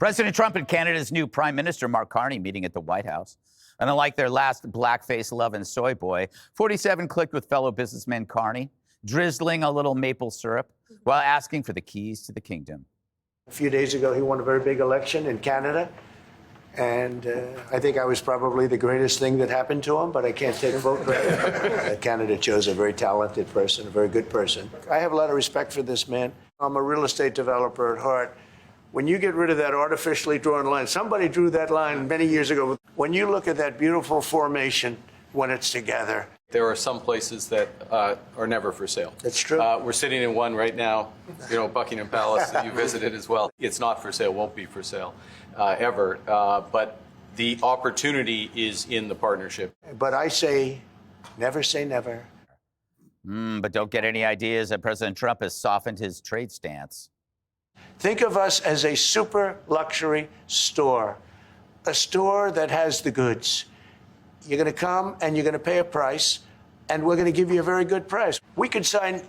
President Trump and Canada's new Prime Minister, Mark Carney, meeting at the White House. And unlike their last blackface love and soy boy, 47 clicked with fellow businessman Carney, drizzling a little maple syrup while asking for the keys to the kingdom. A few days ago, he won a very big election in Canada. And I think I was probably the greatest thing that happened to him, but I can't take vote credit. Canada chose a very talented person, a very good person. I have a lot of respect for this man. I'm a real estate developer at heart. When you get rid of that artificially drawn line, somebody drew that line many years ago. When you look at that beautiful formation when it's together. There are some places that are never for sale. That's true. We're sitting in one right now, Buckingham Palace that you visited as well. It's not for sale, won't be for sale ever. But the opportunity is in the partnership. But I say never. But don't get any ideas that President Trump has softened his trade stance. Think of us as a super luxury store, a store that has the goods. You're going to come and you're going to pay a price, and we're going to give you a very good price. We could sign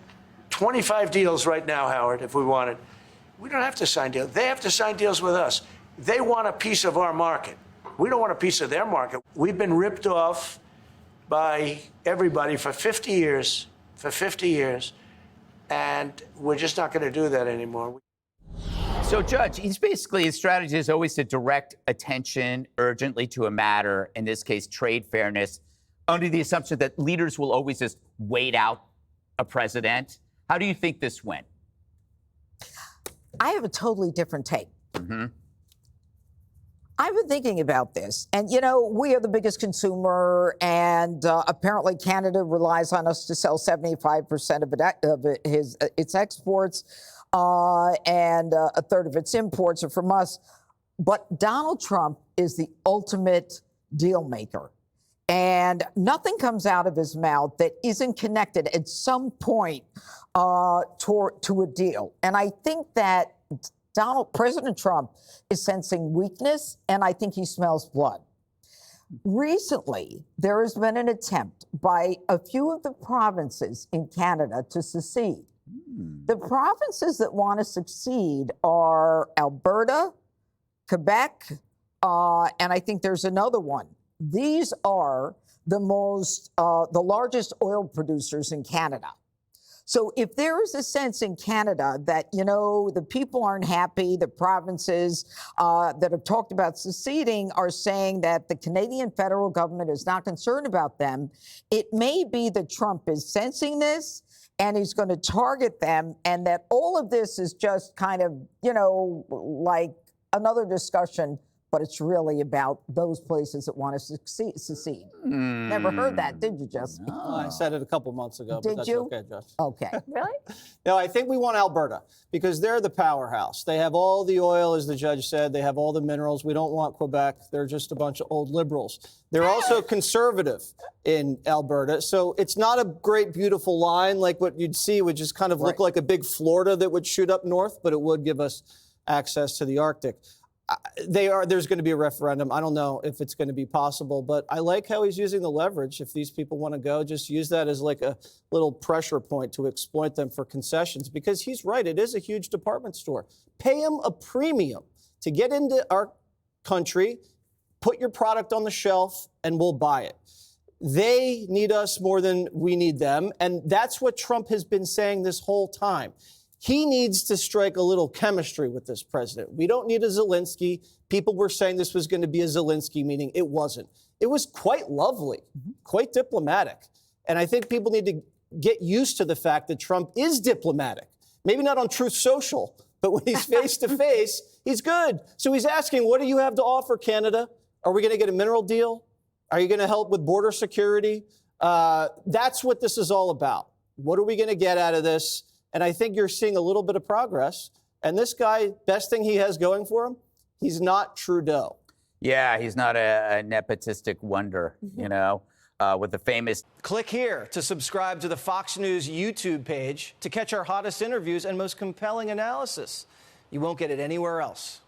25 deals right now, Howard, if we wanted. We don't have to sign deals. They have to sign deals with us. They want a piece of our market. We don't want a piece of their market. We've been ripped off by everybody for 50 years, and we're just not going to do that anymore. So, Judge, his strategy is always to direct attention urgently to a matter, in this case, trade fairness, under the assumption that leaders will always just wait out a president. How do you think this went? I have a totally different take. Mm-hmm. I've been thinking about this, and, we are the biggest consumer, and apparently Canada relies on us to sell 75% of its exports. And a third of its imports are from us. But Donald Trump is the ultimate deal maker. And nothing comes out of his mouth that isn't connected at some point to a deal. And I think that President Trump is sensing weakness, and I think he smells blood. Recently, there has been an attempt by a few of the provinces in Canada to secede. The provinces that want to succeed are Alberta, Quebec, and I think there's another one. These are the largest oil producers in Canada. So if there is a sense in Canada that, the people aren't happy, the provinces that have talked about seceding are saying that the Canadian federal government is not concerned about them, it may be that Trump is sensing this and he's going to target them, and that all of this is just kind of, like another discussion, but it's really about those places that want to secede. Never heard that, did you, Justin? No, I said it a couple months ago, but that's okay, Josh. Okay. Really? No, I think we want Alberta because they're the powerhouse. They have all the oil, as the judge said. They have all the minerals. We don't want Quebec. They're just a bunch of old liberals. They're also conservative in Alberta. So it's not a great, beautiful line like what you'd see would just kind of look like a big Florida that would shoot up north, but it would give us access to the Arctic. There's going to be a referendum. I don't know if it's going to be possible, but I like how he's using the leverage. If these people want to go, just use that as like a little pressure point to exploit them for concessions, because he's right. It is a huge department store. Pay him a premium to get into our country, put your product on the shelf, and we'll buy it. They need us more than we need them. And that's what Trump has been saying this whole time. He needs to strike a little chemistry with this president. We don't need a Zelensky. People were saying this was going to be a Zelensky meeting. It wasn't. It was quite lovely, quite diplomatic. And I think people need to get used to the fact that Trump is diplomatic. Maybe not on Truth Social, but when he's face to face, he's good. So he's asking, what do you have to offer, Canada? Are we going to get a mineral deal? Are you going to help with border security? That's what this is all about. What are we going to get out of this? And I think you're seeing a little bit of progress. And this guy, best thing he has going for him, he's not Trudeau. Yeah, he's not a nepotistic wonder, with the famous. Click here to subscribe to the Fox News YouTube page to catch our hottest interviews and most compelling analysis. You won't get it anywhere else.